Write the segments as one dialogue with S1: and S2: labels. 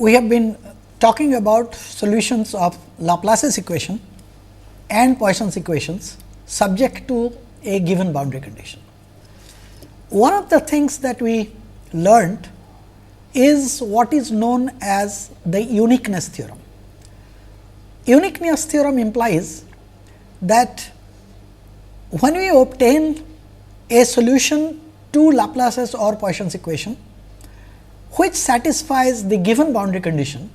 S1: we have been talking about solutions of Laplace's equation and Poisson's equations subject to a given boundary condition. One of the things that we learned is what is known as the uniqueness theorem. Uniqueness theorem implies that when we obtain a solution to Laplace's or Poisson's equation which satisfies the given boundary condition,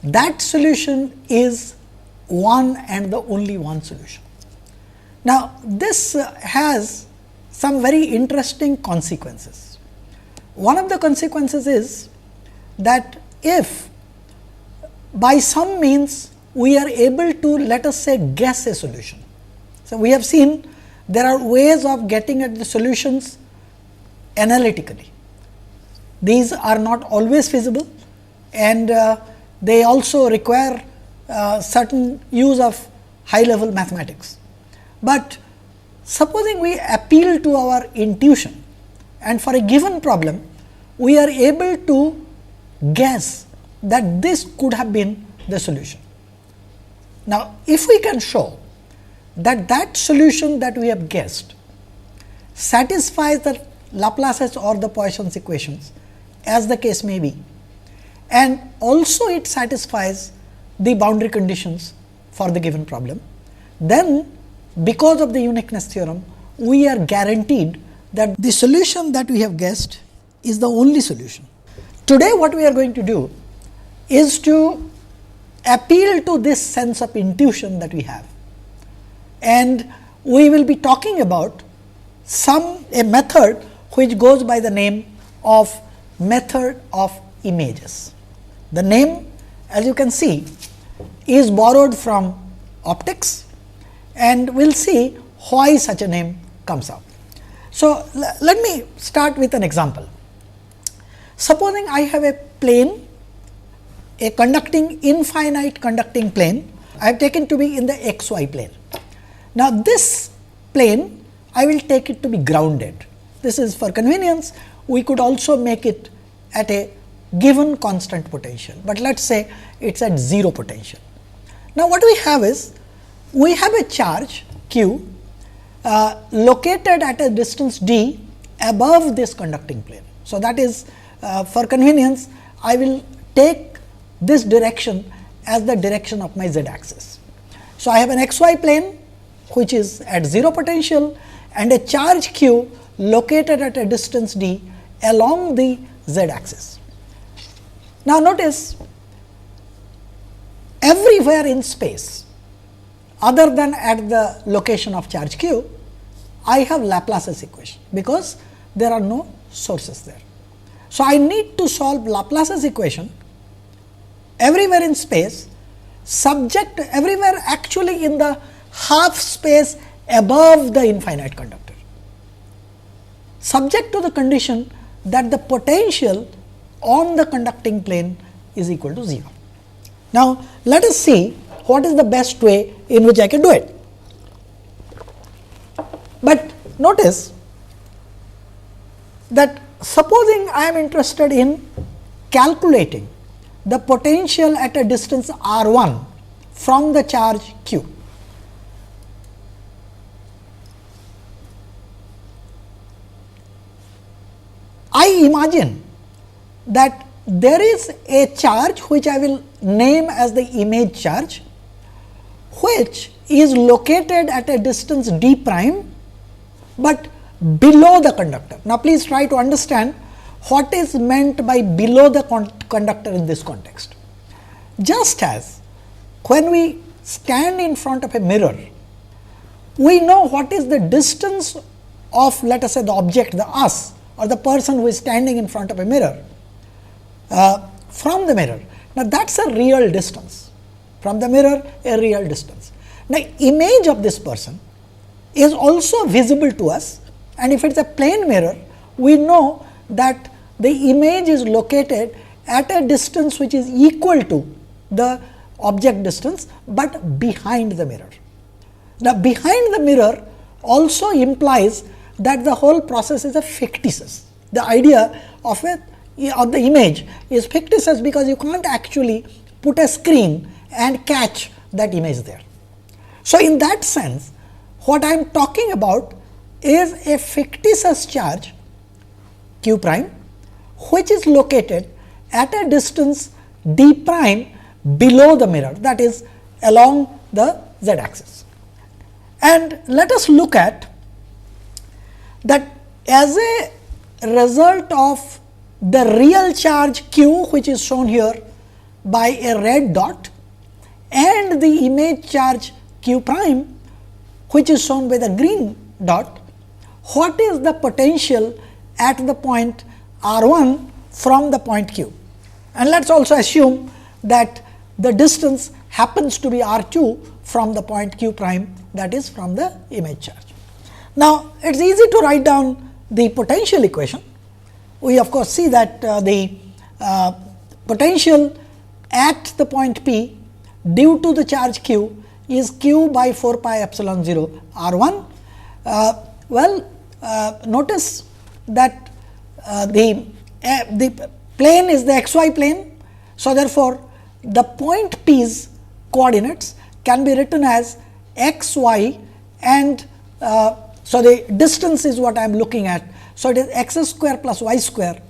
S1: that solution is one and the only one solution. Now, this has some very interesting consequences. One of the consequences is that if by some means we are able to, let us say, guess a solution. So, we have seen there are ways of getting at the solutions analytically. These are not always feasible, and they also require certain use of high level mathematics. But supposing we appeal to our intuition, and for a given problem we are able to guess that this could have been the solution. Now, if we can show that that solution that we have guessed satisfies the Laplace's or the Poisson's equations, as the case may be, and also it satisfies the boundary conditions for the given problem, then because of the uniqueness theorem, we are guaranteed that the solution that we have guessed is the only solution. Today, what we are going to do is to appeal to this sense of intuition that we have, and we will be talking about a method which goes by the name of method of images. The name, as you can see, is borrowed from optics, and we will see why such a name comes out. So, let me start with an example. Supposing I have a plane, a infinite conducting plane, I have taken to be in the xy plane. Now, this plane I will take it to be grounded. This is for convenience. We could also make it at a given constant potential, but let us say it is at 0 potential. Now, what we have is, we have a charge q located at a distance d above this conducting plane. So, that is for convenience I will take this direction as the direction of my z axis. So, I have an xy plane which is at 0 potential and a charge q located at a distance d along the z axis. Now, notice everywhere in space other than at the location of charge q, I have Laplace's equation, because there are no sources there. So, I need to solve Laplace's equation everywhere in space, subject everywhere actually in the half space above the infinite conductor, subject to the condition that the potential on the conducting plane is equal to 0. Now, let us see what is the best way in which I can do it. But notice that supposing I am interested in calculating the potential at a distance r1 from the charge q. I imagine that there is a charge which I will name as the image charge, which is located at a distance d prime, but below the conductor. Now, please try to understand what is meant by below the conductor in this context. Just as when we stand in front of a mirror, we know what is the distance of, let us say, the object, the us, or the person who is standing in front of a mirror from the mirror. Now, that is a real distance, from the mirror a real distance. Now, image of this person is also visible to us, and if it is a plane mirror, we know that the image is located at a distance which is equal to the object distance, but behind the mirror. Now, behind the mirror also implies that the whole process is a fictitious. The idea of a of the image is fictitious because you can't actually put a screen and catch that image there. So, in that sense, what I am talking about is a fictitious charge q prime, which is located at a distance d prime below the mirror, that is along the z axis. And let us look at that as a result of the real charge q, which is shown here by a red dot, and the image charge q prime, which is shown by the green dot, what is the potential at the point r 1 from the point q. And let us also assume that the distance happens to be r 2 from the point q prime, that is from the image charge. Now, it is easy to write down the potential equation. We of course, see that the potential at the point P due to the charge q is q by 4 pi epsilon 0 r 1. Notice that the plane is the xy plane. So, therefore, the point P's coordinates can be written as x y, and so the distance is what I am looking at. So, it is x square plus y square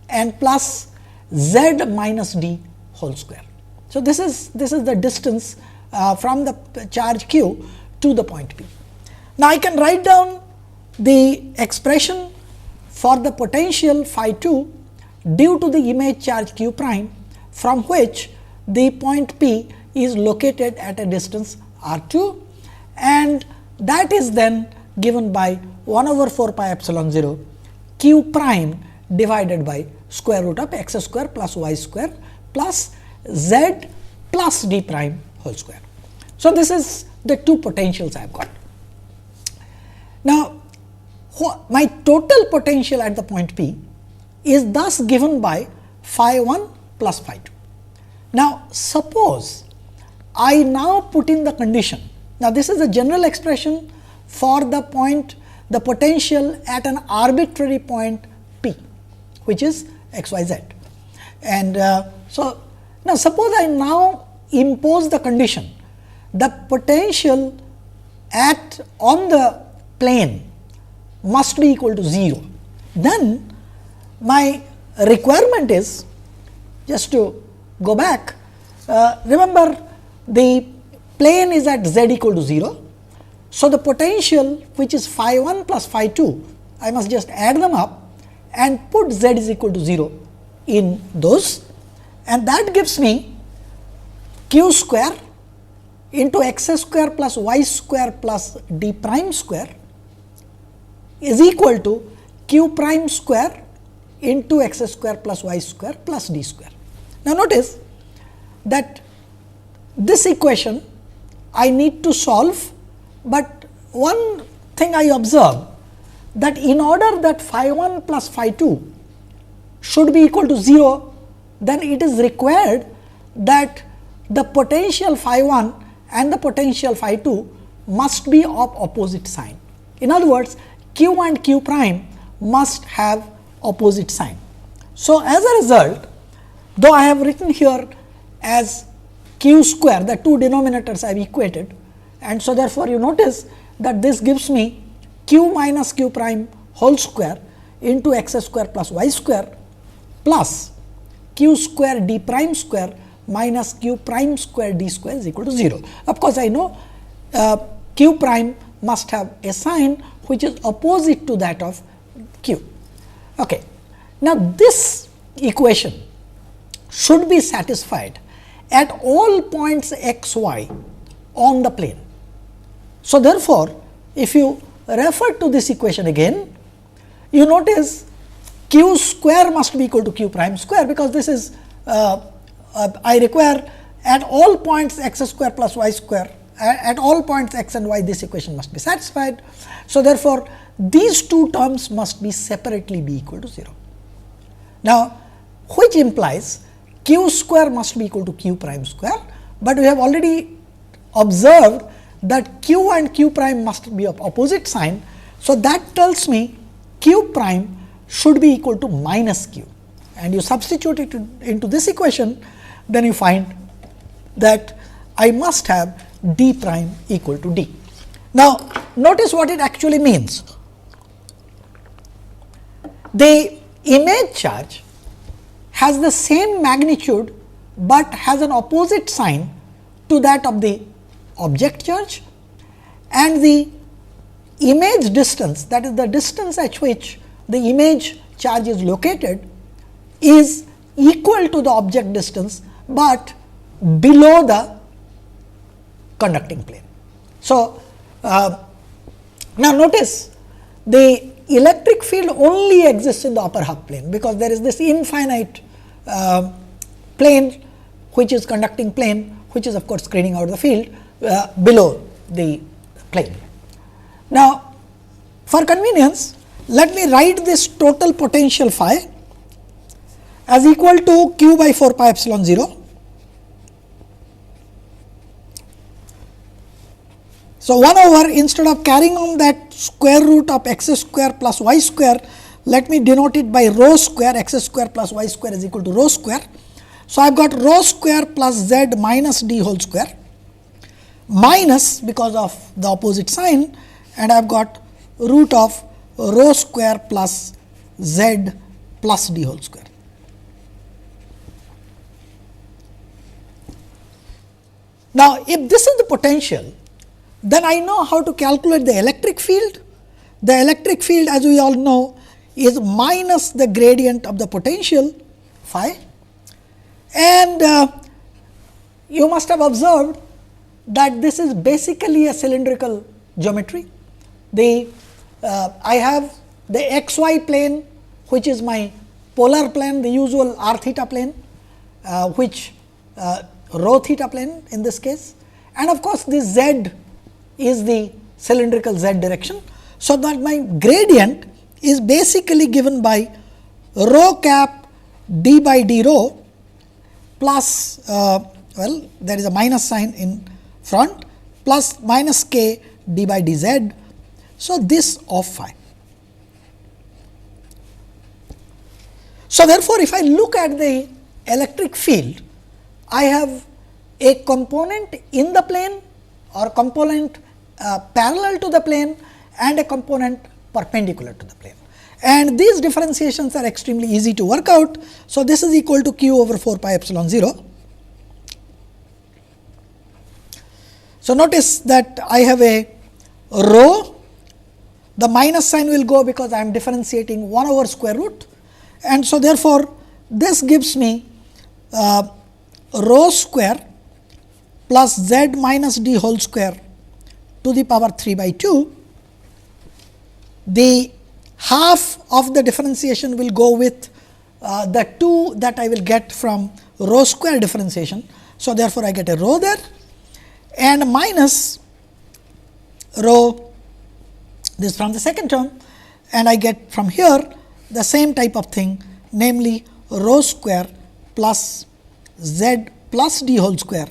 S1: and plus z minus d whole square. So, this is the distance from the charge q to the point P. Now, I can write down the expression for the potential phi 2 due to the image charge q prime, from which the point P is located at a distance r 2, and that is then given by 1 over 4 pi epsilon 0 q prime divided by square root of x square plus y square plus z plus d prime whole square. So, this is the two potentials I have got. Now, my total potential at the point P is thus given by phi 1 plus phi 2. Now, suppose I now put in the condition. Now, this is a general expression for the point, the potential at an arbitrary point P, which is x y z. And so, now suppose I now impose the condition, the potential at on the plane must be equal to 0. Then my requirement is, just to go back, remember the plane is at z equal to 0. So, the potential, which is phi 1 plus phi 2, I must just add them up and put z is equal to 0 in those, and that gives me q square into x square plus y square plus d prime square is equal to q prime square into x square plus y square plus d square. Now, notice that this equation I need to solve, but one thing I observe, that in order that phi 1 plus phi 2 should be equal to 0, then it is required that the potential phi 1 and the potential phi 2 must be of opposite sign. In other words, q and q prime must have opposite sign. So, as a result, though I have written here as q square, the two denominators I have equated, and so therefore, you notice that this gives me q minus q prime whole square into x square plus y square plus q square d prime square minus q prime square d square is equal to 0. Of course, I know q prime must have a sign which is opposite to that of q. Okay. Now, this equation should be satisfied at all points x y on the plane. So, therefore, if you refer to this equation again, you notice q square must be equal to q prime square, because this is I require at all points x square plus y square, at all points x and y, this equation must be satisfied. So, therefore, these two terms must be separately be equal to 0. Now, which implies q square must be equal to q prime square, but we have already observed that q and q prime must be of opposite sign. So, that tells me q prime should be equal to minus q, and you substitute it into this equation, then you find that I must have d prime equal to d. Now, notice what it actually means. The image charge has the same magnitude, but has an opposite sign to that of the object charge, and the image distance, that is the distance at which the image charge is located, is equal to the object distance, but below the conducting plane. So, now notice the electric field only exists in the upper half plane, because there is this infinite plane which is conducting plane, which is of course screening out the field below the plane. Now, for convenience, let me write this total potential phi as equal to q by 4 pi epsilon 0. So, 1 over, instead of carrying on that square root of x square plus y square, let me denote it by rho square. X square plus y square is equal to rho square. So, I have got rho square plus z minus d whole square, minus because of the opposite sign, and I have got root of rho square plus z plus d whole square. Now, if this is the potential, then I know how to calculate the electric field. The electric field, as we all know, is minus the gradient of the potential phi, and you must have observed that this is basically a cylindrical geometry. I have the xy plane, which is my polar plane, the usual r theta plane, which rho theta plane in this case, and of course, this z is the cylindrical z direction. So, that my gradient is basically given by rho cap d by d rho plus well, there is a minus sign in front, plus minus k d by dz. So, this of phi. So, therefore, if I look at the electric field, I have a component in the plane or component parallel to the plane and a component perpendicular to the plane, and these differentiations are extremely easy to work out. So, this is equal to q over 4 pi epsilon 0. So, notice that I have a rho, the minus sign will go because I am differentiating 1 over square root, and so therefore, this gives me rho square plus z minus d whole square to the power 3 by 2. The half of the differentiation will go with the 2 that I will get from rho square differentiation. So, therefore, I get a rho there, and minus rho this from the second term, and I get from here the same type of thing, namely rho square plus z plus d whole square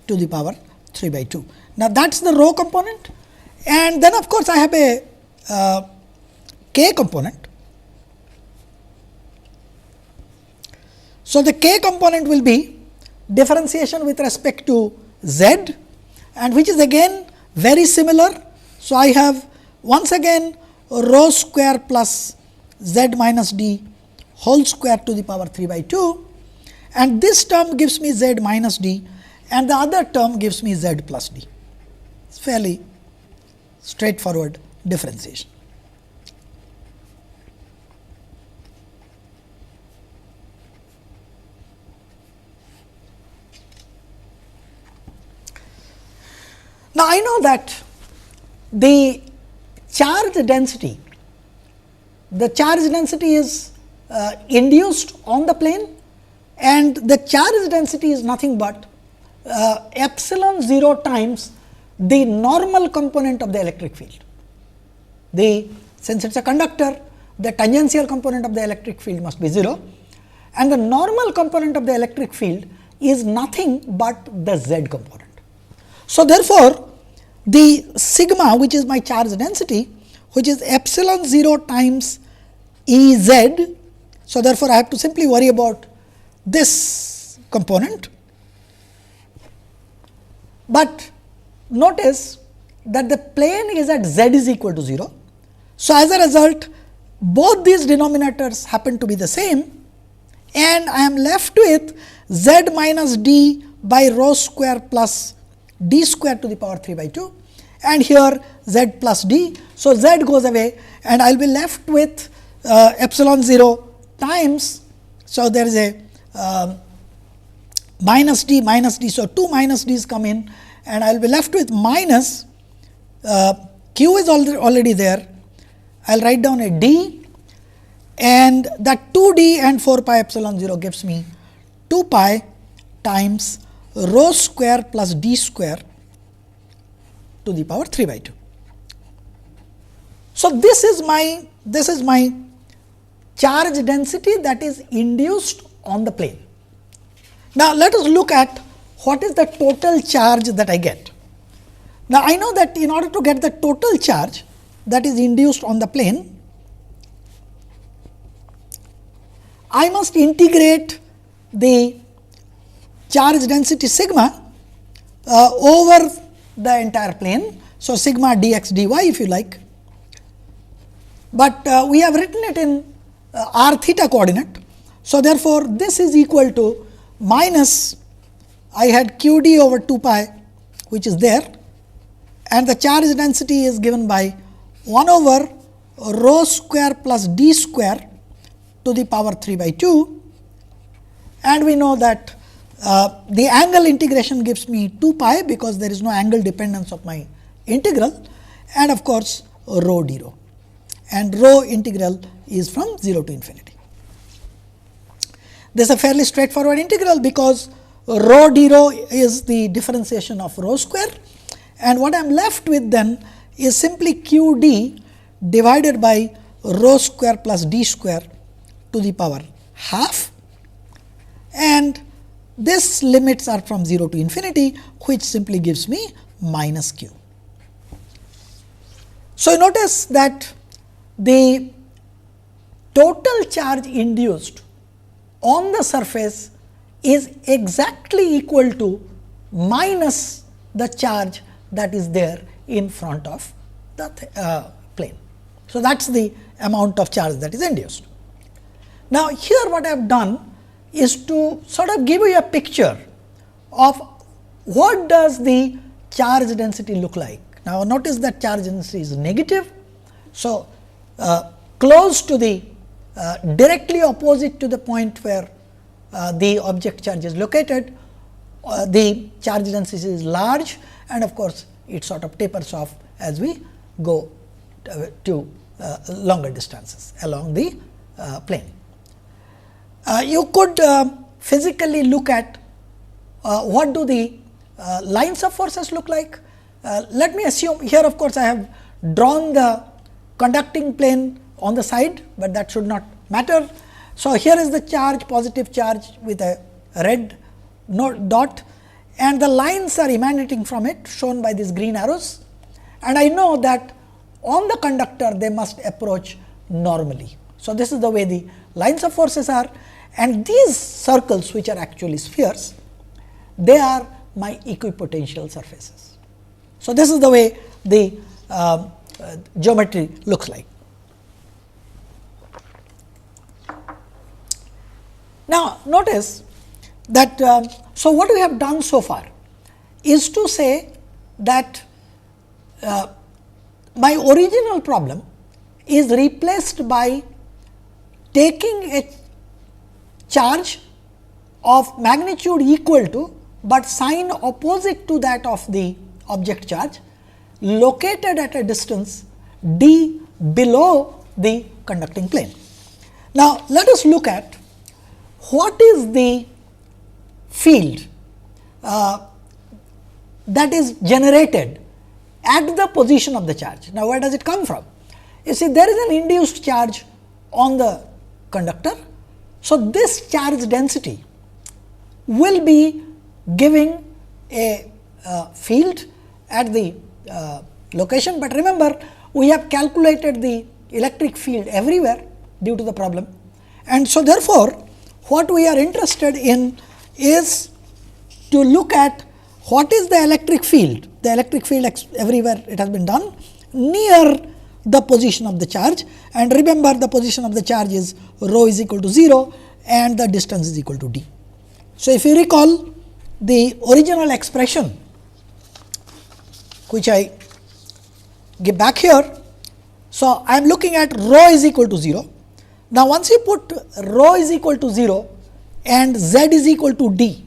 S1: to the power 3 by 2. Now, that is the rho component, and then of course, I have a k component. So, the k component will be differentiation with respect to z, and which is again very similar. So, I have once again rho square plus z minus d whole square to the power 3 by 2, and this term gives me z minus d, and the other term gives me z plus d. It is fairly straightforward differentiation. Now, I know that the charge density is induced on the plane, and the charge density is nothing but epsilon 0 times the normal component of the electric field. Since it is a conductor, the tangential component of the electric field must be 0, and the normal component of the electric field is nothing but the z component. So, therefore, the sigma, which is my charge density, which is epsilon 0 times E z. So, therefore, I have to simply worry about this component, but notice that the plane is at z is equal to 0. So, as a result, both these denominators happen to be the same, and I am left with z minus d by rho square plus d square to the power 3 by 2, and here z plus d. So, z goes away and I will be left with epsilon 0 times. So, there is a minus d minus d. So, 2 minus d's come in and I will be left with minus q is already there. I will write down a d, and that 2 d and 4 pi epsilon 0 gives me 2 pi times rho square plus d square to the power 3 by 2. So, this is my charge density that is induced on the plane. Now, let us look at what is the total charge that I get. Now, I know that in order to get the total charge that is induced on the plane, I must integrate the charge density sigma over the entire plane. So, sigma dx dy if you like, but we have written it in r theta coordinate. So, therefore, this is equal to minus I had q d over 2 pi which is there, and the charge density is given by 1 over rho square plus d square to the power 3 by 2, and we know that the angle integration gives me 2 pi because there is no angle dependence of my integral, and of course, rho d rho, and rho integral is from 0 to infinity. This is a fairly straightforward integral because rho d rho is the differentiation of rho square, and what I am left with then is simply q d divided by rho square plus d square to the power half, and this limits are from 0 to infinity, which simply gives me minus q. So, notice that the total charge induced on the surface is exactly equal to minus the charge that is there in front of the plane. So, that is the amount of charge that is induced. Now, here what I have done is to sort of give you a picture of what does the charge density look like. Now, notice that charge density is negative. So, close to the directly opposite to the point where the object charge is located, the charge density is large, and of course, it sort of tapers off as we go to longer distances along the plane. You could physically look at what do the lines of forces look like. Let me assume here, of course, I have drawn the conducting plane on the side, but that should not matter. So, here is the charge, positive charge with a red dot, and the lines are emanating from it shown by these green arrows, and I know that on the conductor they must approach normally. So, this is the way the lines of forces are, and these circles, which are actually spheres, they are my equipotential surfaces. So, this is the way the geometry looks like. Now, notice that so what we have done so far is to say that my original problem is replaced by taking a charge of magnitude equal to, but sign opposite to that of the object charge located at a distance d below the conducting plane. Now, let us look at what is the field that is generated at the position of the charge. Now, where does it come from? You see, there is an induced charge on the conductor. So, this charge density will be giving a field at the location, but remember we have calculated the electric field everywhere due to the problem, And so, therefore, what we are interested in is to look at what is the electric field, everywhere it has been done near the position of the charge, and remember the position of the charge is rho is equal to 0 and the distance is equal to d. So, if you recall the original expression which I give back here. So, I am looking at rho is equal to 0. Now, once you put rho is equal to 0 and z is equal to d.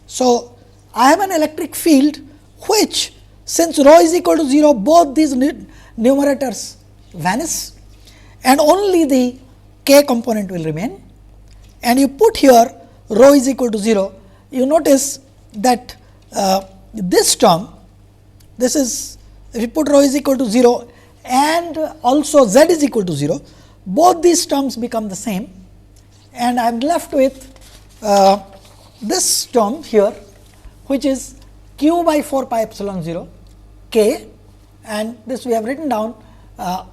S1: So, I have an electric field which, since rho is equal to 0, both these numerators vanish and only the k component will remain, and you put here rho is equal to 0, you notice that this term, this is, if you put rho is equal to 0 and also z is equal to 0, both these terms become the same, and I am left with this term here, which is q by 4 pi epsilon 0 k, and this we have written down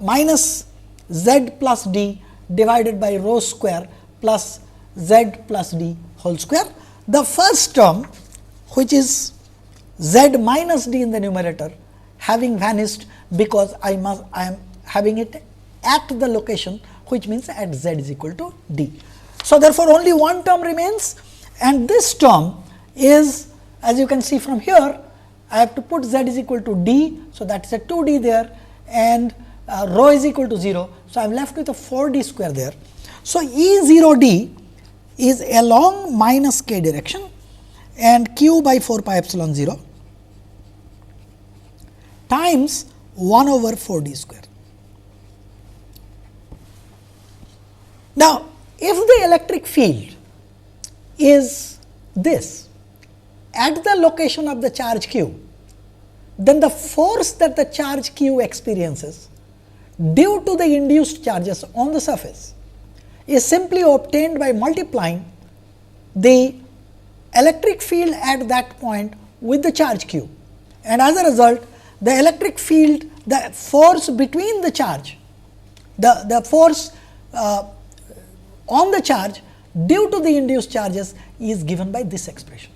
S1: minus z plus d divided by rho square plus z plus d whole square. The first term, which is z minus d in the numerator, having vanished because I am having it at the location, which means at z is equal to d. So, therefore, only one term remains, and this term is, as you can see from here, I have to put z is equal to d. So, that is a 2 d there, and rho is equal to 0. So, I am left with a 4 d square there. So, E 0 d is along minus k direction and q by 4 pi epsilon 0 times 1 over 4 d square. Now, if the electric field is this at the location of the charge q, then the force that the charge q experiences due to the induced charges on the surface is simply obtained by multiplying the electric field at that point with the charge q, and as a result the electric field, the force between the charge, the force on the charge due to the induced charges is given by this expression.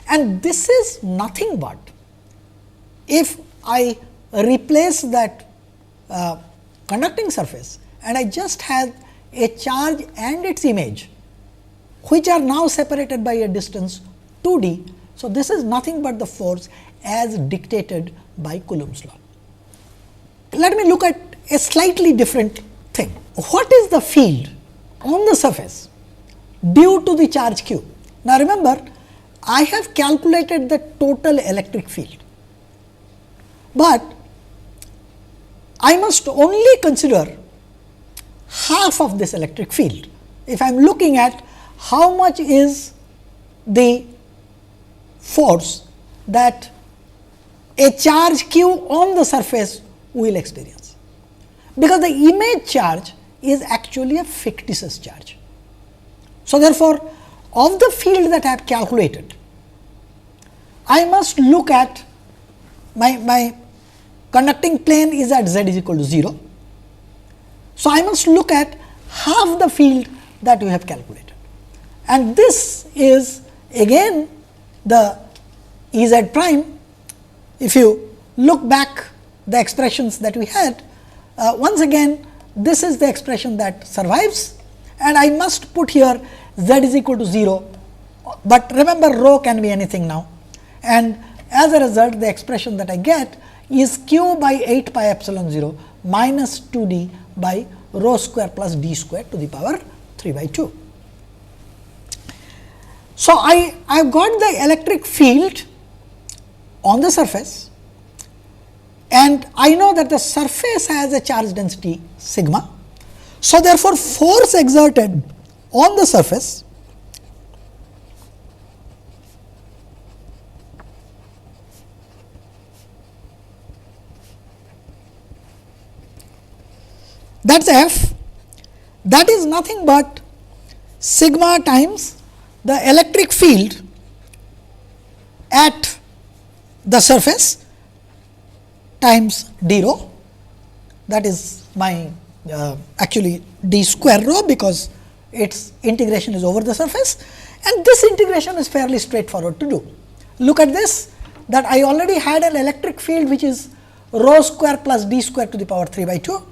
S1: And this is nothing but, if I replace that conducting surface and I just have a charge and its image, which are now separated by a distance 2 d. So, this is nothing but the force as dictated by Coulomb's law. Let me look at a slightly different thing. What is the field on the surface due to the charge q? Now, remember, I have calculated the total electric field, but I must only consider half of this electric field. If I am looking at how much is the force that a charge q on the surface will experience, because the image charge is actually a fictitious charge. So, therefore, of the field that I have calculated, I must look at my conducting plane is at z is equal to 0. So, I must look at half the field that we have calculated, and this is again the E z prime. If you look back the expressions that we had, once again this is the expression that survives, and I must put here z is equal to 0, but remember rho can be anything now, and as a result the expression that I get is q by 8 pi epsilon 0 minus 2 d by rho square plus d square to the power 3 by 2. So, I have got the electric field on the surface, and I know that the surface has a charge density sigma. So, therefore, force exerted on the surface that is F, that is nothing but sigma times the electric field at the surface times d rho, that is my actually d square rho, because its integration is over the surface, and this integration is fairly straightforward to do. Look at this, that I already had an electric field which is rho square plus d square to the power 3 by 2.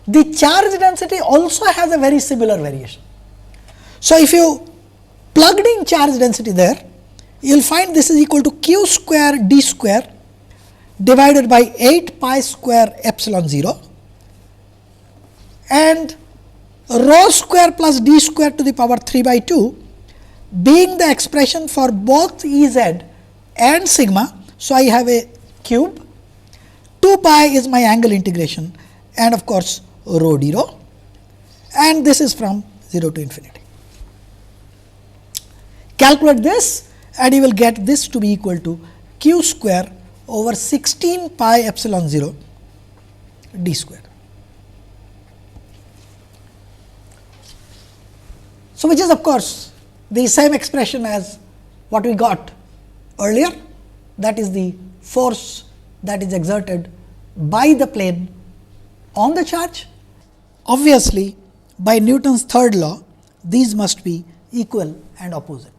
S1: The charge density also has a very similar variation. So, if you plugged in charge density there, you will find this is equal to q square d square divided by 8 pi square epsilon 0, and rho square plus d square to the power 3 by 2 being the expression for both E z and sigma. So, I have a cube, 2 pi is my angle integration, and of course, rho d rho, and this is from 0 to infinity. Calculate this and you will get this to be equal to q square over 16 pi epsilon 0 d square. So, which is of course the same expression as what we got earlier, that is the force that is exerted by the plane on the charge. Obviously, by Newton's third law, these must be equal and opposite.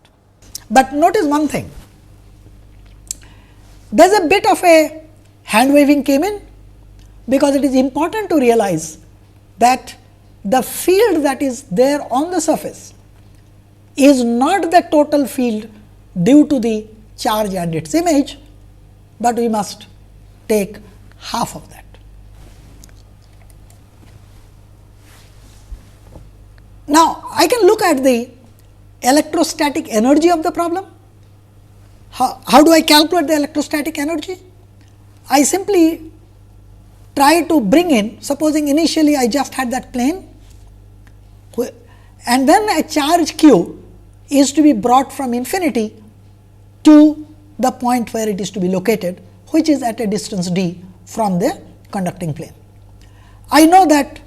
S1: But notice one thing, there is a bit of a hand waving came in, because it is important to realize that the field that is there on the surface is not the total field due to the charge and its image, but we must take half of that. Now, I can look at the electrostatic energy of the problem. How do I calculate the electrostatic energy? I simply try to bring in, supposing initially I just had that plane, and then a charge q is to be brought from infinity to the point where it is to be located, which is at a distance d from the conducting plane. I know that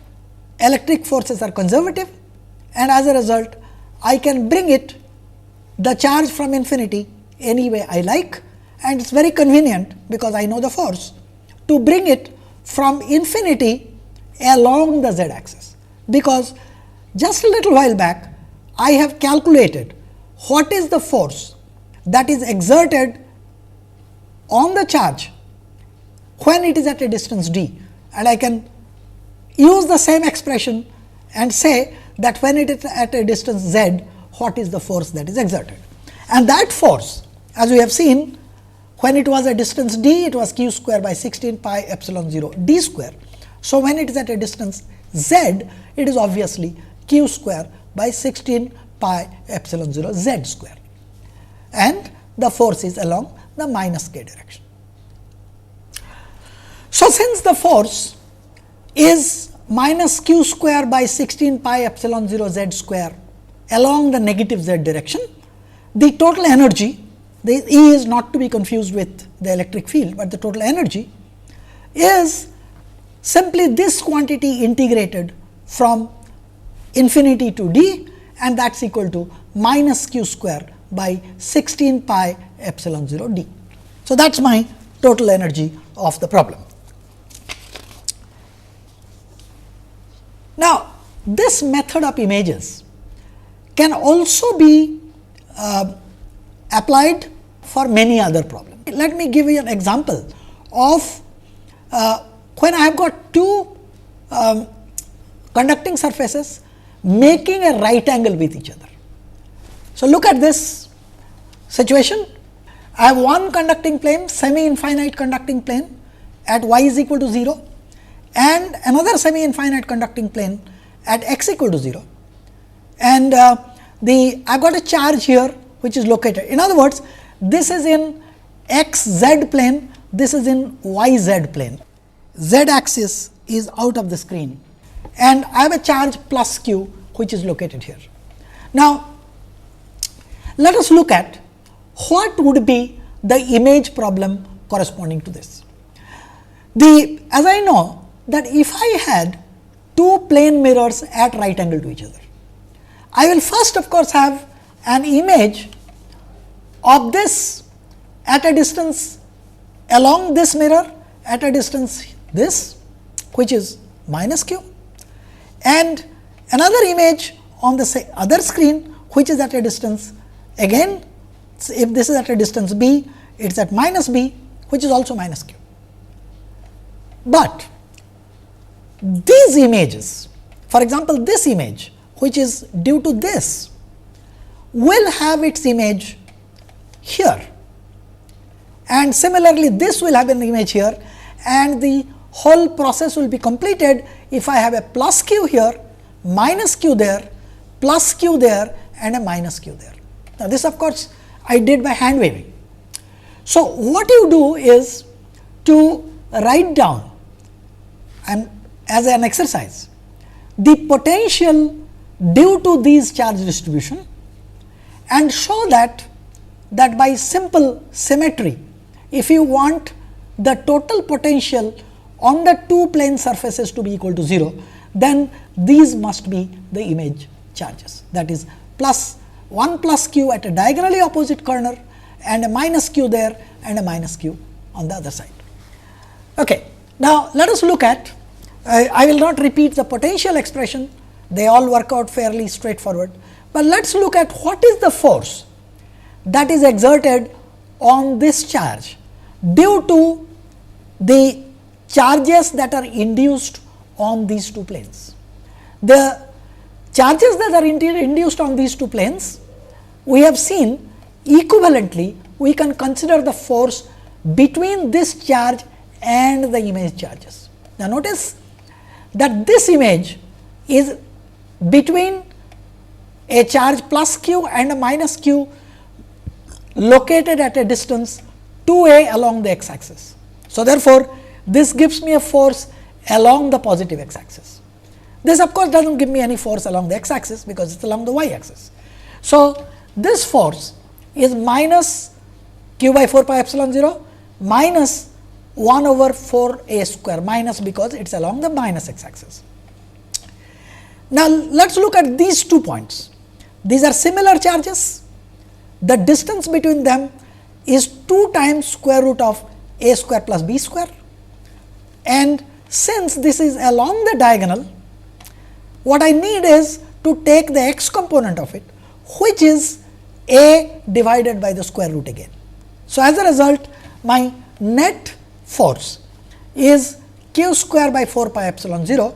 S1: electric forces are conservative, and as a result I can bring it, the charge from infinity any way I like, and it is very convenient because I know the force to bring it from infinity along the z axis, because just a little while back I have calculated what is the force that is exerted on the charge when it is at a distance d, and I can use the same expression and say that when it is at a distance z, what is the force that is exerted. And that force, as we have seen, when it was a distance d, it was q square by 16 pi epsilon 0 d square. So, when it is at a distance z, it is obviously q square by 16 pi epsilon 0 z square, and the force is along the minus k direction. So, since the force is minus q square by 16 pi epsilon 0 z square along the negative z direction, the total energy, the E is not to be confused with the electric field, but the total energy is simply this quantity integrated from infinity to d, and that is equal to minus q square by 16 pi epsilon 0 d. So, that is my total energy of the problem. Now, this method of images can also be applied for many other problems. Let me give you an example of when I have got two conducting surfaces making a right angle with each other. So, look at this situation. I have one conducting plane, semi-infinite conducting plane at y is equal to 0, and another semi-infinite conducting plane at x equal to 0, and I have got a charge here which is located. In other words, this is in x z plane, this is in y z plane. Z axis is out of the screen, and I have a charge plus q which is located here. Now, let us look at what would be the image problem corresponding to this. As I know that if I had two plane mirrors at right angle to each other, I will first of course have an image of this at a distance along this mirror at a distance this, which is minus q, and another image on the other screen which is at a distance, again if this is at a distance b, it is at minus b, which is also minus q. But these images, for example, this image which is due to this will have its image here, and similarly this will have an image here, and the whole process will be completed if I have a plus q here, minus q there, plus q there, and a minus q there. Now, this of course, I did by hand waving. So, what you do is to write down and as an exercise the potential due to these charge distribution, and show that by simple symmetry, if you want the total potential on the two plane surfaces to be equal to 0, then these must be the image charges, that is plus 1 plus q at a diagonally opposite corner, and a minus q there, and a minus q on the other side. Okay. Now, let us look at, I will not repeat the potential expression, they all work out fairly straightforward, but let us look at what is the force that is exerted on this charge due to the charges that are induced on these two planes. The charges that are induced on these two planes, we have seen equivalently we can consider the force between this charge and the image charges. Now, notice that this image is between a charge plus q and a minus q located at a distance 2a along the x axis. So, therefore, this gives me a force along the positive x axis. This of course, does not give me any force along the x axis, because it is along the y axis. So, this force is minus q by 4 pi epsilon 0 minus 1 over 4 a square, minus because it is along the minus x axis. Now, let us look at these 2 points. These are similar charges. The distance between them is 2 times square root of a square plus b square, and since this is along the diagonal, what I need is to take the x component of it, which is a divided by the square root again. So, as a result, my net force is q square by 4 pi epsilon 0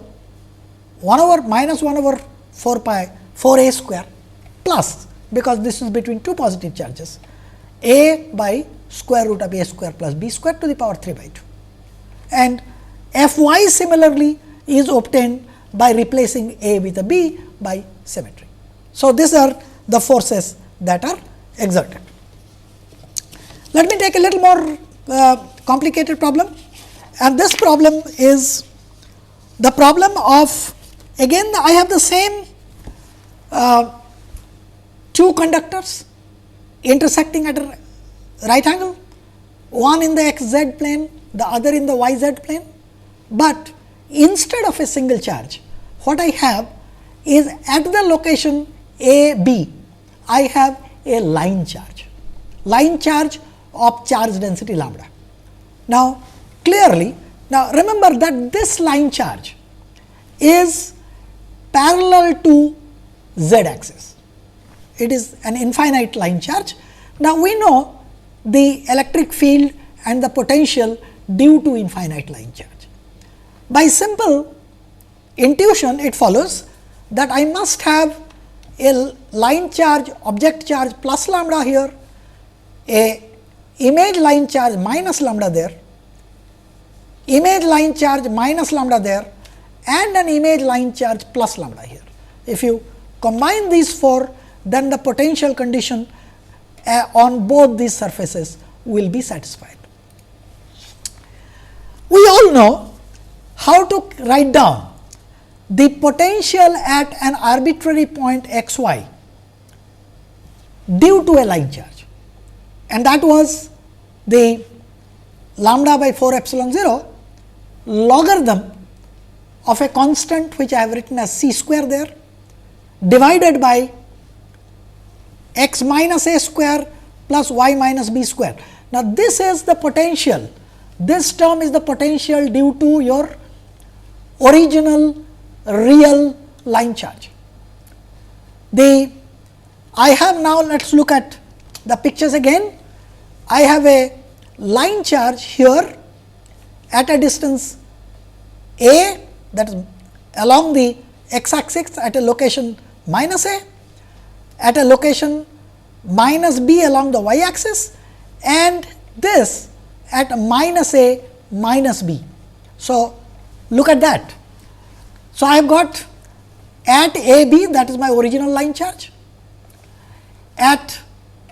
S1: 1 over minus 1 over 4 pi 4 a square plus, because this is between two positive charges, a by square root of a square plus b square to the power 3 by 2, and f y similarly is obtained by replacing a with a b by symmetry. So, these are the forces that are exerted. Let me take a little more complicated problem, and this problem is the problem of, again I have the same two conductors intersecting at a right angle, one in the x z plane, the other in the y z plane, but instead of a single charge, what I have is at the location a b, I have a line charge of charge density lambda. Now, clearly, now remember that this line charge is parallel to z axis. It is an infinite line charge. Now, we know the electric field and the potential due to infinite line charge. By simple intuition, it follows that I must have a line charge, object charge plus lambda here, a image line charge minus lambda there, image line charge minus lambda there, and an image line charge plus lambda here. If you combine these four, then the potential condition on both these surfaces will be satisfied. We all know how to write down the potential at an arbitrary point x y due to a line charge, and that was the lambda by 4 epsilon 0 logarithm of a constant which I have written as c square there, divided by x minus a square plus y minus b square. Now, this is the potential, this term is the potential due to your original real line charge. I have now, let us look at the pictures again. I have a line charge here at a distance a, that is along the x axis at a location minus a, at a location minus b along the y axis, and this at minus a minus b. So, look at that. So, I have got at a b, that is my original line charge, at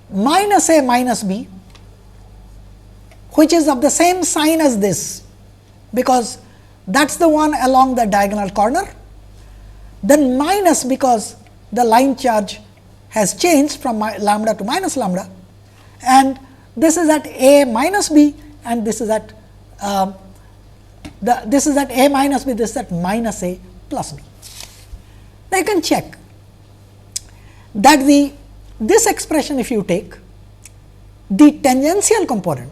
S1: minus a minus b, which is of the same sign as this, because that is the one along the diagonal corner, then minus because the line charge has changed from lambda to minus lambda, and this is at a minus b, and this is at this is at a minus b, this is at minus a plus b. Now, you can check that this expression, if you take the tangential component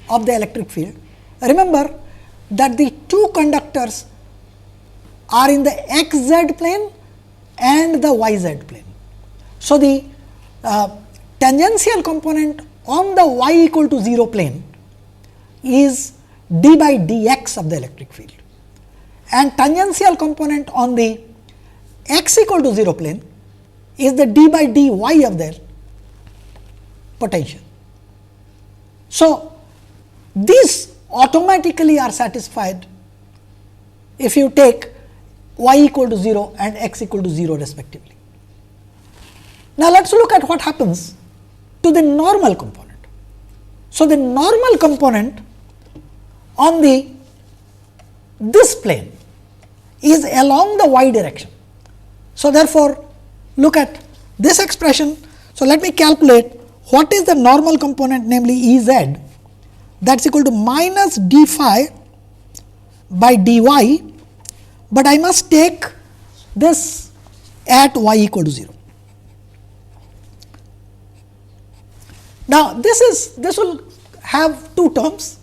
S1: of the electric field, remember that the two conductors are in the xz plane and the yz plane. So, the tangential component on the y equal to 0 plane is d by dx of the electric field, and tangential component on the x equal to 0 plane is the d by dy of the potential. So, these automatically are satisfied if you take y equal to 0 and x equal to 0 respectively. Now, let us look at what happens to the normal component. So, the normal component on this plane is along the y direction. So, therefore, look at this expression. So, let me calculate what is the normal component, namely E z, that is equal to minus d phi by dy, but I must take this at y equal to 0. Now, this will have two terms.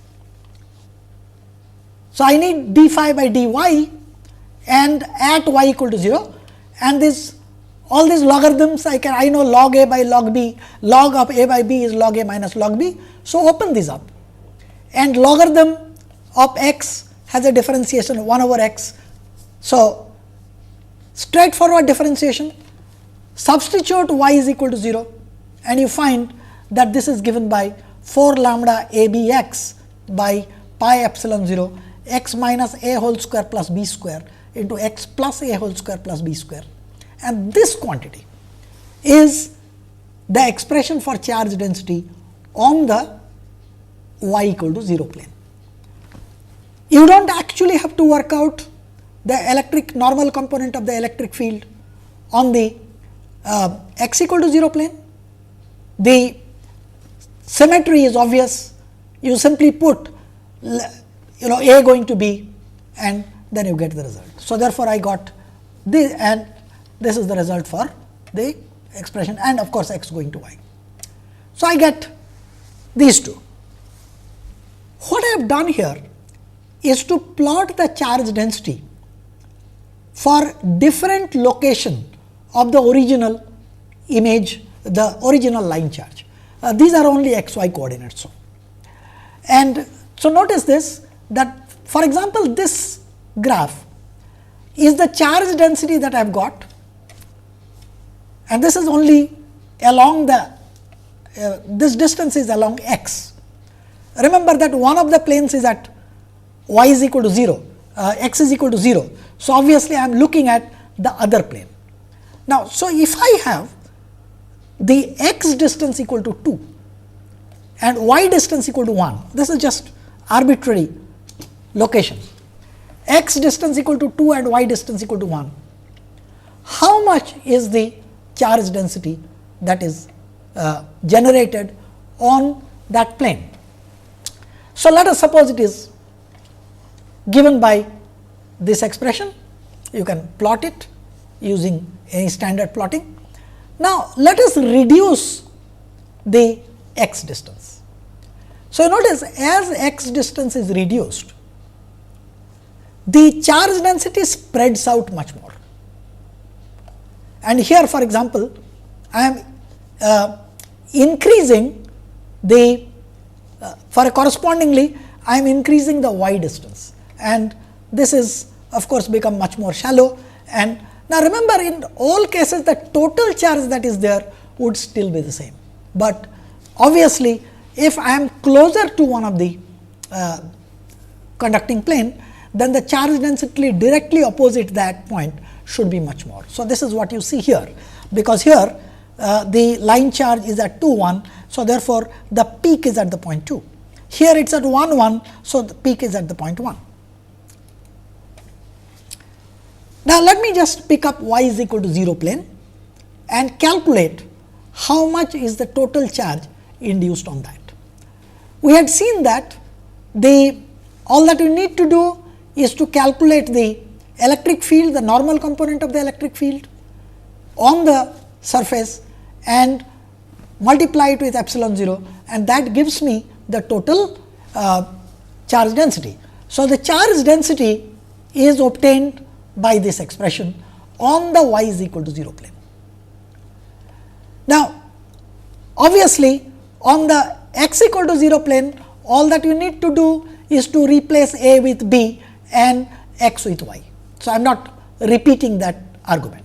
S1: So, I need d phi by dy and at y equal to 0, and all these logarithms I know log a by log b, log of a by b is log a minus log b. So, open these up, and logarithm of x has a differentiation 1 over x. So, straightforward differentiation, substitute y is equal to 0, and you find that this is given by 4 lambda a b x by pi epsilon 0 x minus a whole square plus b square into x plus a whole square plus b square, and this quantity is the expression for charge density on the y equal to 0 plane. You do not actually have to work out the electric normal component of the electric field on the x equal to 0 plane. The symmetry is obvious. You simply put a going to b, and then you get the result. So, therefore, I got this, and this is the result for the expression, and of course, x going to y. So, I get these two. What I have done here is to plot the charge density for different location of the original image, the original line charge. These are only x y coordinates. And so, notice this, that for example, this graph is the charge density that I have got, and this is only along the this distance is along x. Remember that one of the planes is at y is equal to 0, x is equal to 0. So, obviously, I am looking at the other plane. Now, so if I have the x distance equal to 2 and y distance equal to 1, this is just arbitrary location, x distance equal to 2 and y distance equal to 1, how much is the charge density that is generated on that plane? So, let us suppose it is given by this expression. You can plot it using any standard plotting. Now, let us reduce the x distance. So, notice as x distance is reduced, the charge density spreads out much more. and here for example, I am increasing the for a correspondingly I am increasing the y distance, and this is of course become much more shallow. And now remember, in all cases the total charge that is there would still be the same, but obviously if I am closer to one of the conducting plane, then the charge density directly opposite that point should be much more. So, this is what you see here, because here the line charge is at 2 1. So, therefore, the peak is at the point 2. Here it is at 1 1. So, the peak is at the point 1. Now, let me just pick up y is equal to 0 plane and calculate how much is the total charge induced on that. We had seen that all that you need to do is to calculate the electric field, the normal component of the electric field on the surface, and multiply it with epsilon 0, and that gives me the total charge density. So, the charge density is obtained by this expression on the y is equal to 0 plane. Now, obviously, on the x equal to 0 plane, all that you need to do is to replace a with b and x with y. So, I am not repeating that argument.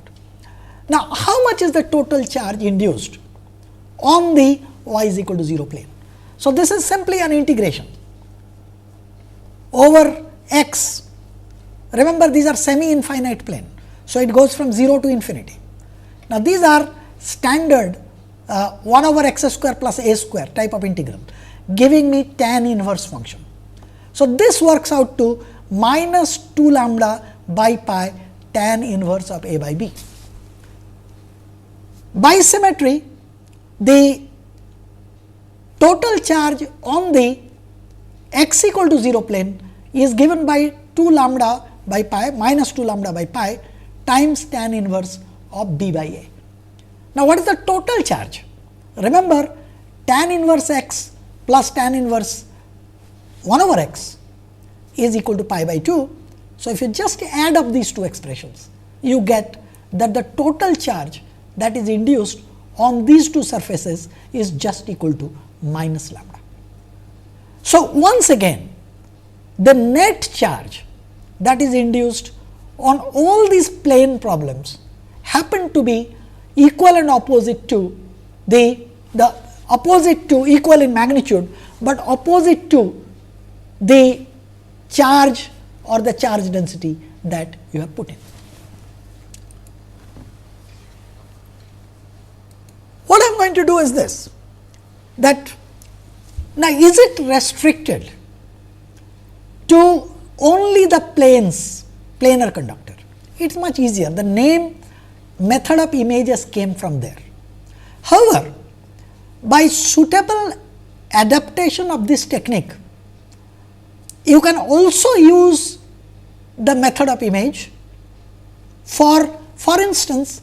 S1: Now, how much is the total charge induced on the y is equal to 0 plane? So, this is simply an integration over x. Remember, these are semi infinite plane. So, it goes from 0 to infinity. Now, these are standard 1 over x square plus a square type of integral, giving me tan inverse function. So, this works out to minus 2 lambda by pi tan inverse of a by b. By symmetry, the total charge on the x equal to 0 plane is given by 2 lambda by pi minus 2 lambda by pi times tan inverse of b by a. Now, what is the total charge? Remember, tan inverse x plus tan inverse 1 over x is equal to pi by 2. So, if you just add up these two expressions, you get that the total charge that is induced on these two surfaces is just equal to minus lambda. So, once again, the net charge that is induced on all these plane problems happen to be equal and opposite to the opposite to equal in magnitude, but opposite to the charge or the charge density that you have put in. What I am going to do is this, that now is it restricted to only the planar conductor? It is much easier. The name method of images came from there. However, by suitable adaptation of this technique, you can also use the method of image for instance,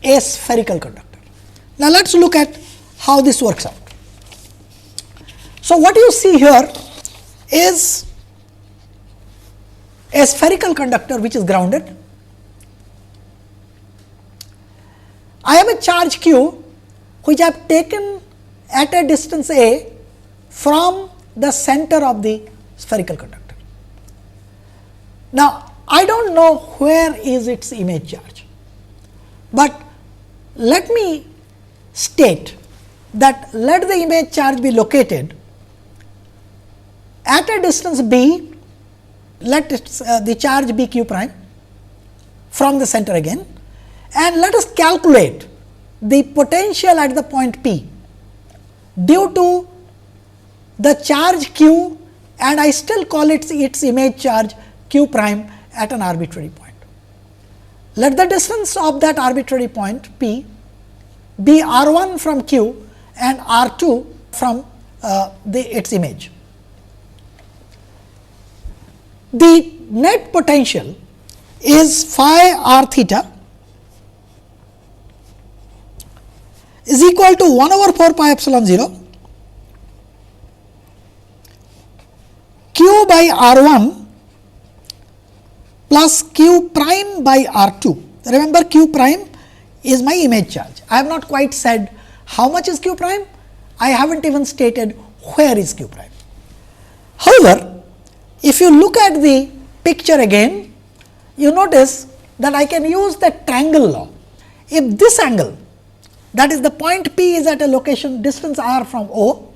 S1: a spherical conductor. Now, let us look at how this works out. So, what you see here is a spherical conductor which is grounded. I have a charge q which I have taken at a distance a from the center of the spherical conductor. Now, I do not know where is its image charge, but let me state that let the image charge be located at a distance b, let the charge be q prime from the center again, and let us calculate the potential at the point P due to the charge q, and I still call it its image charge q prime at an arbitrary point. Let the distance of that arbitrary point P be r 1 from q and r 2 from its image. The net potential is phi r theta is equal to 1 over 4 pi epsilon 0 q by r 1 plus q prime by r 2. Remember, q prime is my image charge. I have not quite said how much is q prime, I have not even stated where is q prime. However, if you look at the picture again, you notice that I can use the triangle law. If this angle, that is the point P is at a location distance r from O,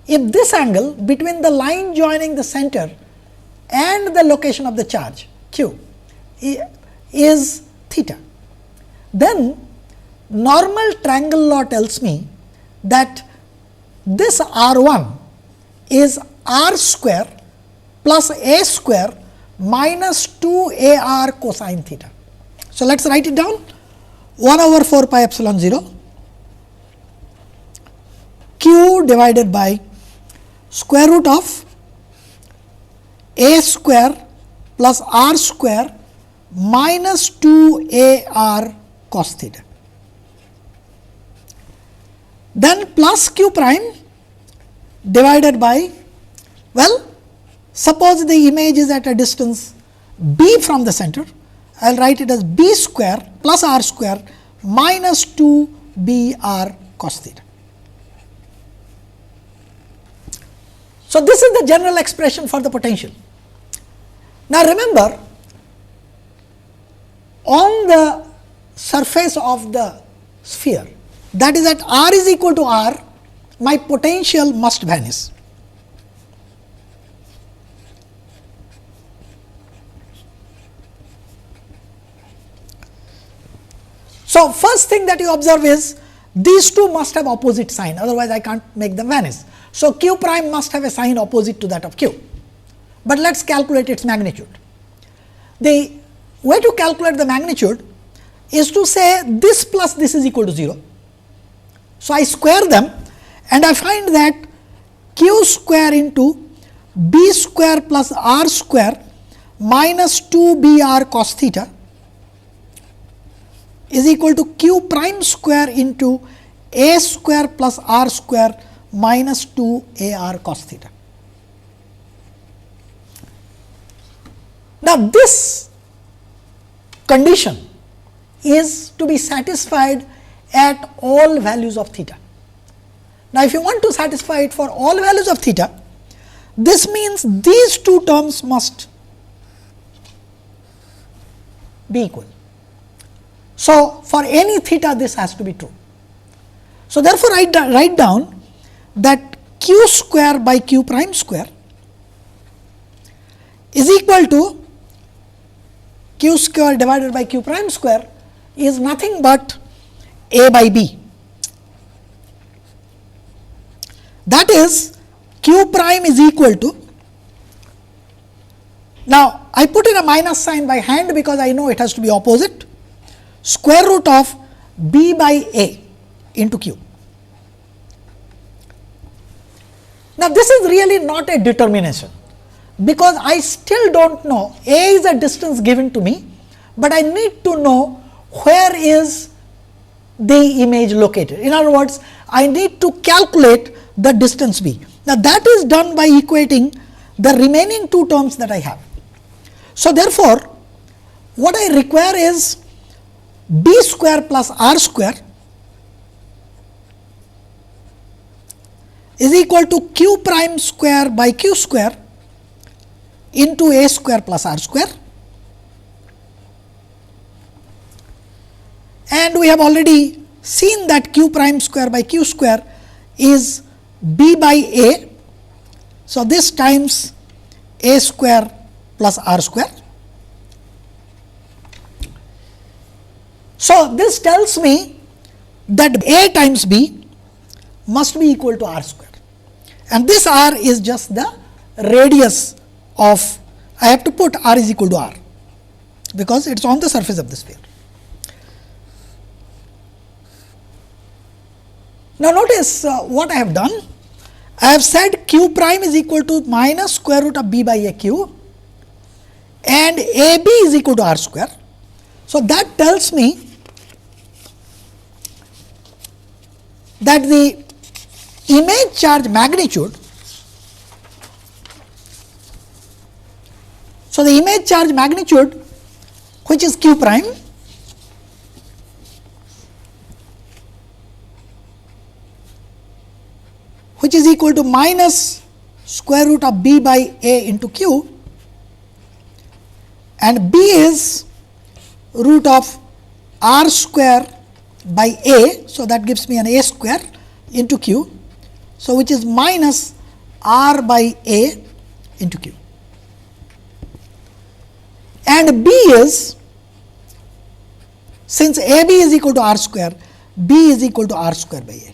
S1: if this angle between the line joining the center and the location of the charge q is theta, then normal triangle law tells me that this R1 is r square plus a square minus 2 AR cosine theta. So, let us write it down, 1 over 4 pi epsilon 0 q divided by square root of a square plus r square minus 2 AR cos theta. Then plus q prime divided by, well, suppose the image is at a distance b from the center, I will write it as b square plus r square minus 2 BR cos theta. So, this is the general expression for the potential. Now, remember, on the surface of the sphere, that is at r is equal to r, my potential must vanish. So, first thing that you observe is these two must have opposite sign, otherwise I can't make them vanish. So, q prime must have a sign opposite to that of q, but let us calculate its magnitude. The way to calculate the magnitude is to say this plus this is equal to 0. So, I square them and I find that q square into b square plus r square minus 2 BR cos theta is equal to q prime square into a square plus r square minus 2 AR cos theta. Now, this condition is to be satisfied at all values of theta. Now, if you want to satisfy it for all values of theta, this means these two terms must be equal. So, for any theta this has to be true. So, therefore, I write down that q square by q prime square is equal to q square divided by q prime square is nothing but a by b. That is, q prime is equal to, now I put in a minus sign by hand because I know it has to be opposite, square root of b by a into q. Now, this is really not a determination, because I still do not know, a is a distance given to me, but I need to know where is the image located. In other words, I need to calculate the distance b. Now, that is done by equating the remaining two terms that I have. So, therefore, what I require is b square plus r square is equal to q prime square by q square into a square plus r square, and we have already seen that q prime square by q square is b by a. So, this times a square plus r square. So, this tells me that a times b must be equal to r square, and this r is just the radius of, I have to put r is equal to r because it is on the surface of the sphere. Now, notice what I have done. I have said q prime is equal to minus square root of b by a q and a b is equal to r square. So, that tells me that the image charge magnitude, so the image charge magnitude which is q prime which is equal to minus square root of b by a into q, and b is root of r square by a. So, that gives me an a square into q. So, which is minus r by a into q, and b is, since a b is equal to r square, b is equal to r square by a.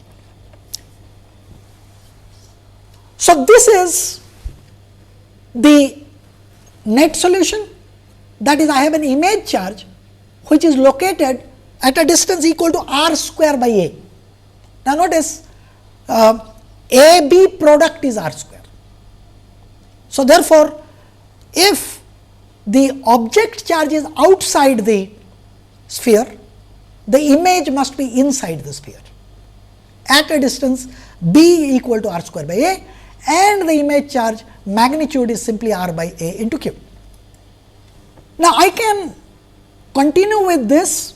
S1: So, this is the net solution, that is, I have an image charge which is located at a distance equal to r square by a. Now, notice a b product is r square. So, therefore, if the object charge is outside the sphere, the image must be inside the sphere at a distance b equal to r square by a, and the image charge magnitude is simply r by a into q. Now, I can continue with this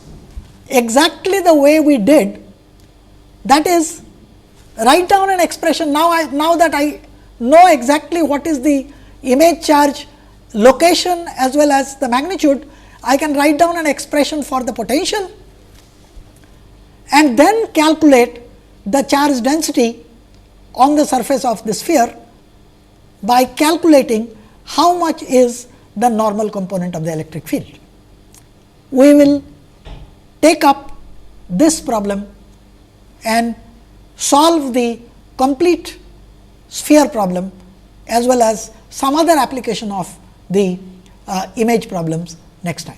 S1: exactly the way we did, that is, write down an expression. Now that I know exactly what is the image charge location as well as the magnitude, I can write down an expression for the potential and then calculate the charge density on the surface of the sphere by calculating how much is the normal component of the electric field. We will take up this problem and solve the complete sphere problem as well as some other application of the image problems next time.